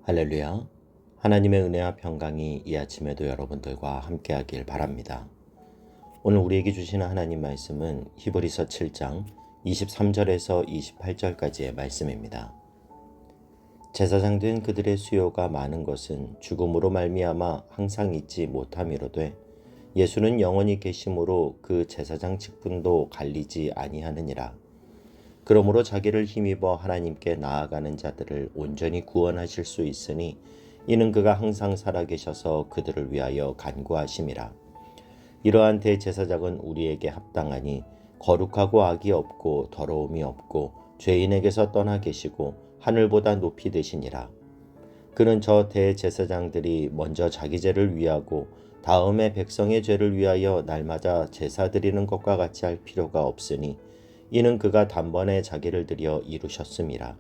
할렐루야. 하나님의 은혜와 평강이 이 아침에도 여러분들과 함께하길 바랍니다. 오늘 우리에게 주시는 하나님 말씀은 히브리서 7장 23절에서 28절까지의 말씀입니다. 제사장된 그들의 수요가 많은 것은 죽음으로 말미암아 항상 잊지 못함이로되 예수는 영원히 계심으로 그 제사장 직분도 갈리지 아니하느니라. 그러므로 자기를 힘입어 하나님께 나아가는 자들을 온전히 구원하실 수 있으니 이는 그가 항상 살아계셔서 그들을 위하여 간구하심이라. 이러한 대제사장은 우리에게 합당하니 거룩하고 악이 없고 더러움이 없고 죄인에게서 떠나 계시고 하늘보다 높이 되시니라. 그는 저 대제사장들이 먼저 자기 죄를 위하고 다음에 백성의 죄를 위하여 날마다 제사 드리는 것과 같이 할 필요가 없으니 이는 그가 단번에 자기를 들여 이루셨음이라.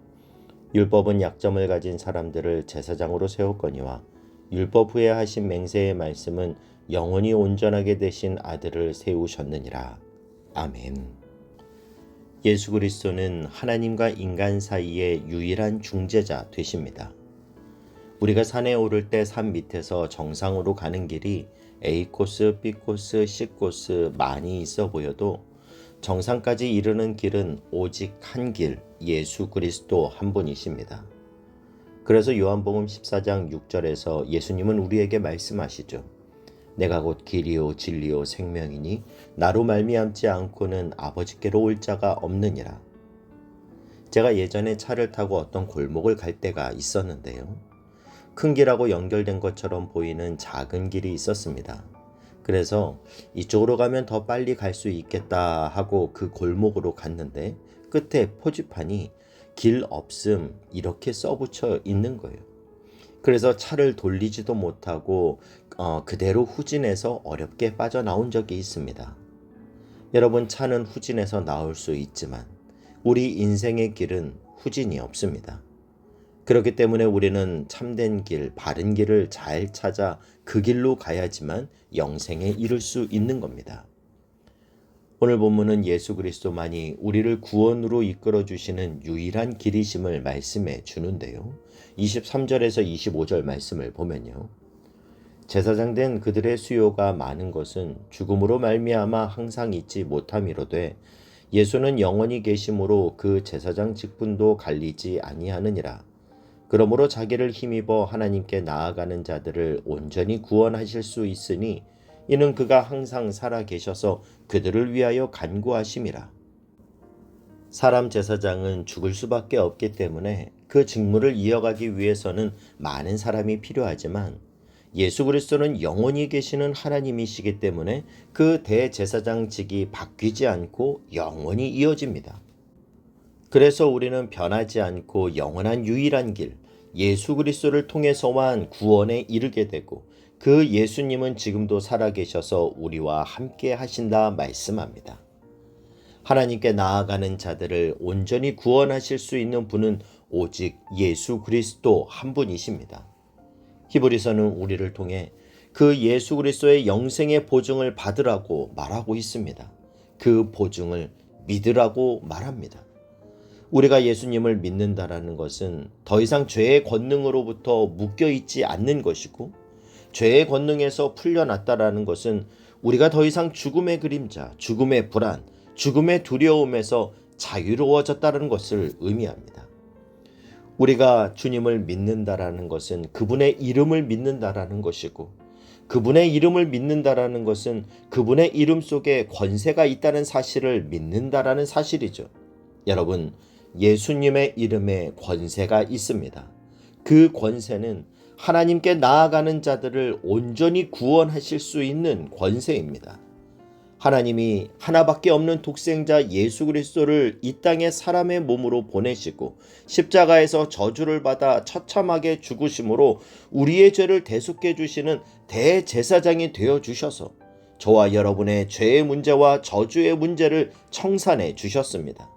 율법은 약점을 가진 사람들을 제사장으로 세웠거니와 율법 후에 하신 맹세의 말씀은 영원히 온전하게 되신 아들을 세우셨느니라. 아멘. 예수 그리스도는 하나님과 인간 사이의 유일한 중재자 되십니다. 우리가 산에 오를 때 산 밑에서 정상으로 가는 길이 A코스, B코스, C코스 많이 있어 보여도 정상까지 이르는 길은 오직 한 길, 예수 그리스도 한 분이십니다. 그래서 요한복음 14장 6절에서 예수님은 우리에게 말씀하시죠. 내가 곧 길이요 진리요 생명이니 나로 말미암지 않고는 아버지께로 올 자가 없느니라. 제가 예전에 차를 타고 어떤 골목을 갈 때가 있었는데요. 큰 길하고 연결된 것처럼 보이는 작은 길이 있었습니다. 그래서 이쪽으로 가면 더 빨리 갈 수 있겠다 하고 그 골목으로 갔는데 끝에 표지판이 길 없음 이렇게 써붙여 있는 거예요. 그래서 차를 돌리지도 못하고 그대로 후진해서 어렵게 빠져나온 적이 있습니다. 여러분, 차는 후진해서 나올 수 있지만 우리 인생의 길은 후진이 없습니다. 그렇기 때문에 우리는 참된 길, 바른 길을 잘 찾아 그 길로 가야지만 영생에 이를 수 있는 겁니다. 오늘 본문은 예수 그리스도만이 우리를 구원으로 이끌어 주시는 유일한 길이심을 말씀해 주는데요. 23절에서 25절 말씀을 보면요. 제사장된 그들의 수요가 많은 것은 죽음으로 말미암아 항상 잊지 못함이로되 예수는 영원히 계심으로 그 제사장 직분도 갈리지 아니하느니라. 그러므로 자기를 힘입어 하나님께 나아가는 자들을 온전히 구원하실 수 있으니 이는 그가 항상 살아 계셔서 그들을 위하여 간구하심이라. 사람 제사장은 죽을 수밖에 없기 때문에 그 직무를 이어가기 위해서는 많은 사람이 필요하지만 예수 그리스도는 영원히 계시는 하나님이시기 때문에 그 대제사장직이 바뀌지 않고 영원히 이어집니다. 그래서 우리는 변하지 않고 영원한 유일한 길, 예수 그리스도를 통해서만 구원에 이르게 되고 그 예수님은 지금도 살아계셔서 우리와 함께 하신다 말씀합니다. 하나님께 나아가는 자들을 온전히 구원하실 수 있는 분은 오직 예수 그리스도 한 분이십니다. 히브리서는 우리를 통해 그 예수 그리스도의 영생의 보증을 받으라고 말하고 있습니다. 그 보증을 믿으라고 말합니다. 우리가 예수님을 믿는다라는 것은 더 이상 죄의 권능으로부터 묶여있지 않는 것이고 죄의 권능에서 풀려났다라는 것은 우리가 더 이상 죽음의 그림자, 죽음의 불안, 죽음의 두려움에서 자유로워졌다는 것을 의미합니다. 우리가 주님을 믿는다라는 것은 그분의 이름을 믿는다라는 것이고 그분의 이름을 믿는다라는 것은 그분의 이름 속에 권세가 있다는 사실을 믿는다라는 사실이죠. 여러분, 예수님의 이름에 권세가 있습니다. 그 권세는 하나님께 나아가는 자들을 온전히 구원하실 수 있는 권세입니다. 하나님이 하나밖에 없는 독생자 예수 그리스도를 이 땅에 사람의 몸으로 보내시고 십자가에서 저주를 받아 처참하게 죽으심으로 우리의 죄를 대속해 주시는 대제사장이 되어 주셔서 저와 여러분의 죄의 문제와 저주의 문제를 청산해 주셨습니다.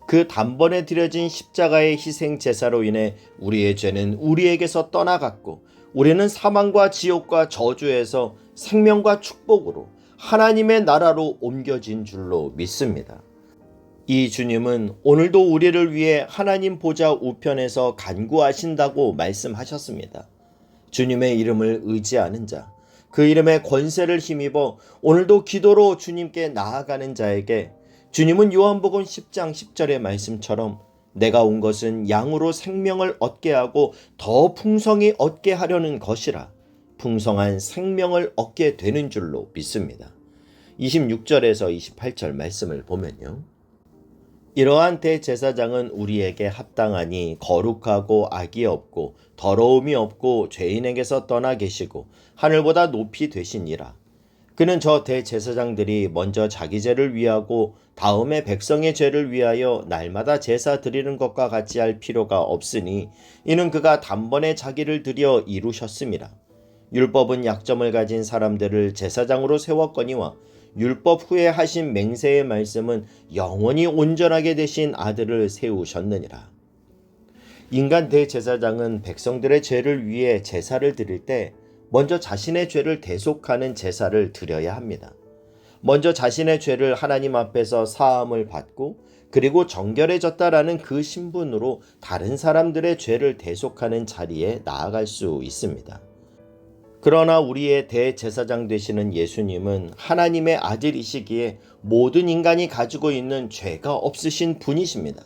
그 단번에 드려진 십자가의 희생 제사로 인해 우리의 죄는 우리에게서 떠나갔고 우리는 사망과 지옥과 저주에서 생명과 축복으로 하나님의 나라로 옮겨진 줄로 믿습니다. 이 주님은 오늘도 우리를 위해 하나님 보좌 우편에서 간구하신다고 말씀하셨습니다. 주님의 이름을 의지하는 자, 그 이름의 권세를 힘입어 오늘도 기도로 주님께 나아가는 자에게 주님은 요한복음 10장 10절의 말씀처럼 내가 온 것은 양으로 생명을 얻게 하고 더 풍성히 얻게 하려는 것이라 풍성한 생명을 얻게 되는 줄로 믿습니다. 26절에서 28절 말씀을 보면요. 이러한 대제사장은 우리에게 합당하니 거룩하고 악이 없고 더러움이 없고 죄인에게서 떠나 계시고 하늘보다 높이 되시니라. 그는 저 대제사장들이 먼저 자기 죄를 위하고 다음에 백성의 죄를 위하여 날마다 제사 드리는 것과 같이 할 필요가 없으니 이는 그가 단번에 자기를 드려 이루셨음이라. 율법은 약점을 가진 사람들을 제사장으로 세웠거니와 율법 후에 하신 맹세의 말씀은 영원히 온전하게 되신 아들을 세우셨느니라. 인간 대제사장은 백성들의 죄를 위해 제사를 드릴 때 먼저 자신의 죄를 대속하는 제사를 드려야 합니다. 먼저 자신의 죄를 하나님 앞에서 사함을 받고 그리고 정결해졌다라는 그 신분으로 다른 사람들의 죄를 대속하는 자리에 나아갈 수 있습니다. 그러나 우리의 대제사장 되시는 예수님은 하나님의 아들이시기에 모든 인간이 가지고 있는 죄가 없으신 분이십니다.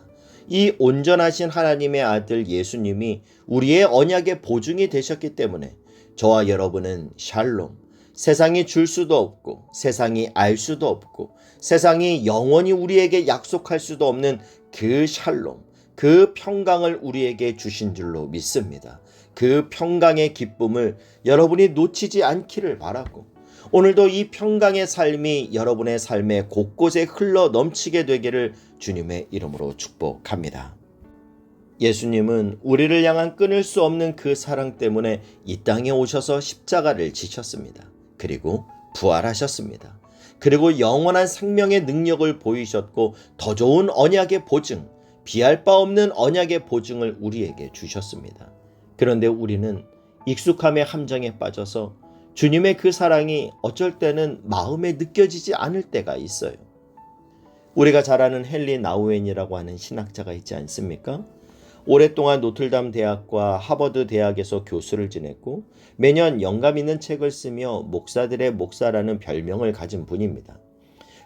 이 온전하신 하나님의 아들 예수님이 우리의 언약의 보증이 되셨기 때문에 저와 여러분은 샬롬, 세상이 줄 수도 없고 세상이 알 수도 없고 세상이 영원히 우리에게 약속할 수도 없는 그 샬롬, 그 평강을 우리에게 주신 줄로 믿습니다. 그 평강의 기쁨을 여러분이 놓치지 않기를 바라고 오늘도 이 평강의 삶이 여러분의 삶의 곳곳에 흘러 넘치게 되기를 주님의 이름으로 축복합니다. 예수님은 우리를 향한 끊을 수 없는 그 사랑 때문에 이 땅에 오셔서 십자가를 지셨습니다. 그리고 부활하셨습니다. 그리고 영원한 생명의 능력을 보이셨고 더 좋은 언약의 보증, 비할 바 없는 언약의 보증을 우리에게 주셨습니다. 그런데 우리는 익숙함의 함정에 빠져서 주님의 그 사랑이 어쩔 때는 마음에 느껴지지 않을 때가 있어요. 우리가 잘 아는 헨리 나우엔이라고 하는 신학자가 있지 않습니까? 오랫동안 노틀담 대학과 하버드 대학에서 교수를 지냈고 매년 영감 있는 책을 쓰며 목사들의 목사라는 별명을 가진 분입니다.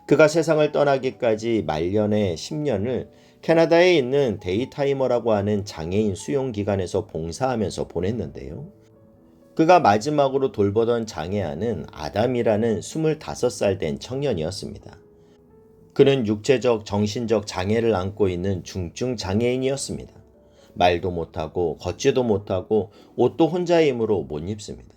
그가 세상을 떠나기까지 말년의 10년을 캐나다에 있는 데이타이머라고 하는 장애인 수용기관에서 봉사하면서 보냈는데요. 그가 마지막으로 돌보던 장애아는 아담이라는 25살 된 청년이었습니다. 그는 육체적, 정신적 장애를 안고 있는 중증 장애인이었습니다. 말도 못하고 걷지도 못하고 옷도 혼자의 힘으로 못 입습니다.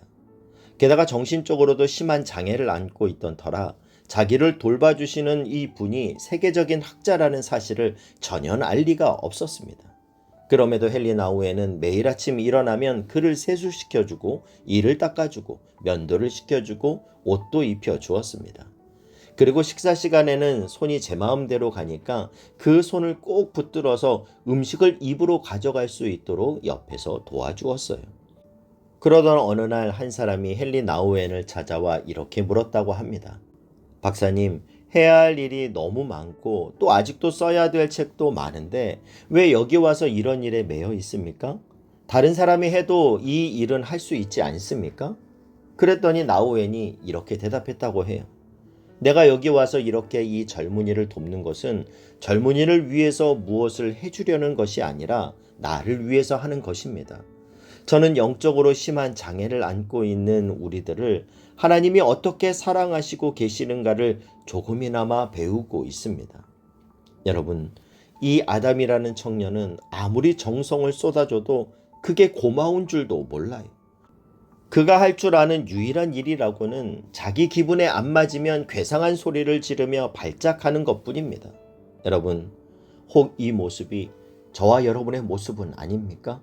게다가 정신적으로도 심한 장애를 안고 있던 터라 자기를 돌봐주시는 이 분이 세계적인 학자라는 사실을 전혀 알 리가 없었습니다. 그럼에도 헨리 나우엔은 매일 아침 일어나면 그를 세수시켜주고 이를 닦아주고 면도를 시켜주고 옷도 입혀주었습니다. 그리고 식사 시간에는 손이 제 마음대로 가니까 그 손을 꼭 붙들어서 음식을 입으로 가져갈 수 있도록 옆에서 도와주었어요. 그러던 어느 날 한 사람이 헨리 나우엔을 찾아와 이렇게 물었다고 합니다. 박사님, 해야 할 일이 너무 많고 또 아직도 써야 될 책도 많은데 왜 여기 와서 이런 일에 매여 있습니까? 다른 사람이 해도 이 일은 할 수 있지 않습니까? 그랬더니 나우엔이 이렇게 대답했다고 해요. 내가 여기 와서 이렇게 이 젊은이를 돕는 것은 젊은이를 위해서 무엇을 해주려는 것이 아니라 나를 위해서 하는 것입니다. 저는 영적으로 심한 장애를 안고 있는 우리들을 하나님이 어떻게 사랑하시고 계시는가를 조금이나마 배우고 있습니다. 여러분, 이 아담이라는 청년은 아무리 정성을 쏟아줘도 그게 고마운 줄도 몰라요. 그가 할 줄 아는 유일한 일이라고는 자기 기분에 안 맞으면 괴상한 소리를 지르며 발작하는 것뿐입니다. 여러분, 혹 이 모습이 저와 여러분의 모습은 아닙니까?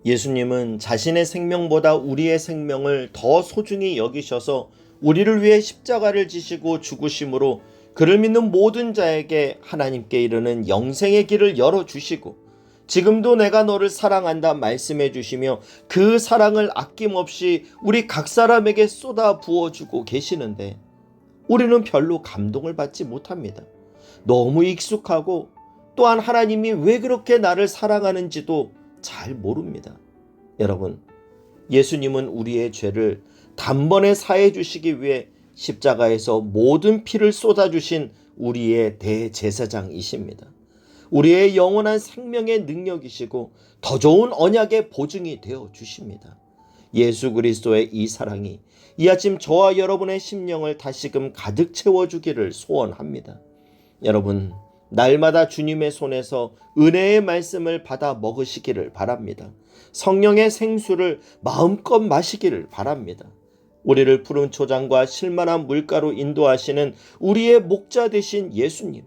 예수님은 자신의 생명보다 우리의 생명을 더 소중히 여기셔서 우리를 위해 십자가를 지시고 죽으심으로 그를 믿는 모든 자에게 하나님께 이르는 영생의 길을 열어주시고 지금도 내가 너를 사랑한다 말씀해 주시며 그 사랑을 아낌없이 우리 각 사람에게 쏟아 부어주고 계시는데 우리는 별로 감동을 받지 못합니다. 너무 익숙하고 또한 하나님이 왜 그렇게 나를 사랑하는지도 잘 모릅니다. 여러분, 예수님은 우리의 죄를 단번에 사해 주시기 위해 십자가에서 모든 피를 쏟아주신 우리의 대제사장이십니다. 우리의 영원한 생명의 능력이시고 더 좋은 언약의 보증이 되어 주십니다. 예수 그리스도의 이 사랑이 이 아침 저와 여러분의 심령을 다시금 가득 채워주기를 소원합니다. 여러분, 날마다 주님의 손에서 은혜의 말씀을 받아 먹으시기를 바랍니다. 성령의 생수를 마음껏 마시기를 바랍니다. 우리를 푸른 초장과 실만한 물가로 인도하시는 우리의 목자 되신 예수님,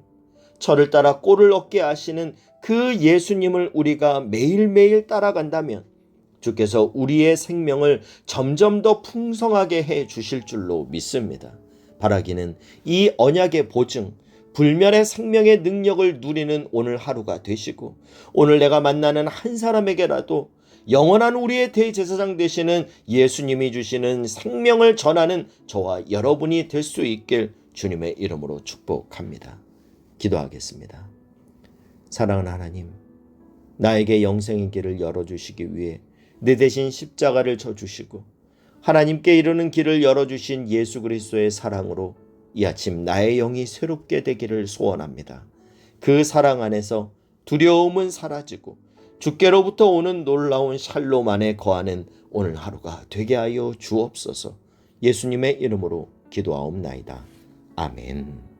저를 따라 꼴을 얻게 하시는 그 예수님을 우리가 매일매일 따라간다면 주께서 우리의 생명을 점점 더 풍성하게 해 주실 줄로 믿습니다. 바라기는 이 언약의 보증, 불멸의 생명의 능력을 누리는 오늘 하루가 되시고, 오늘 내가 만나는 한 사람에게라도 영원한 우리의 대제사장 되시는 예수님이 주시는 생명을 전하는 저와 여러분이 될 수 있길 주님의 이름으로 축복합니다. 기도하겠습니다. 사랑하는 하나님, 나에게 영생의 길을 열어주시기 위해 내 대신 십자가를 져주시고 하나님께 이르는 길을 열어주신 예수 그리스도의 사랑으로 이 아침 나의 영이 새롭게 되기를 소원합니다. 그 사랑 안에서 두려움은 사라지고 주께로부터 오는 놀라운 샬롬 안에 거하는 오늘 하루가 되게 하여 주옵소서. 예수님의 이름으로 기도하옵나이다. 아멘.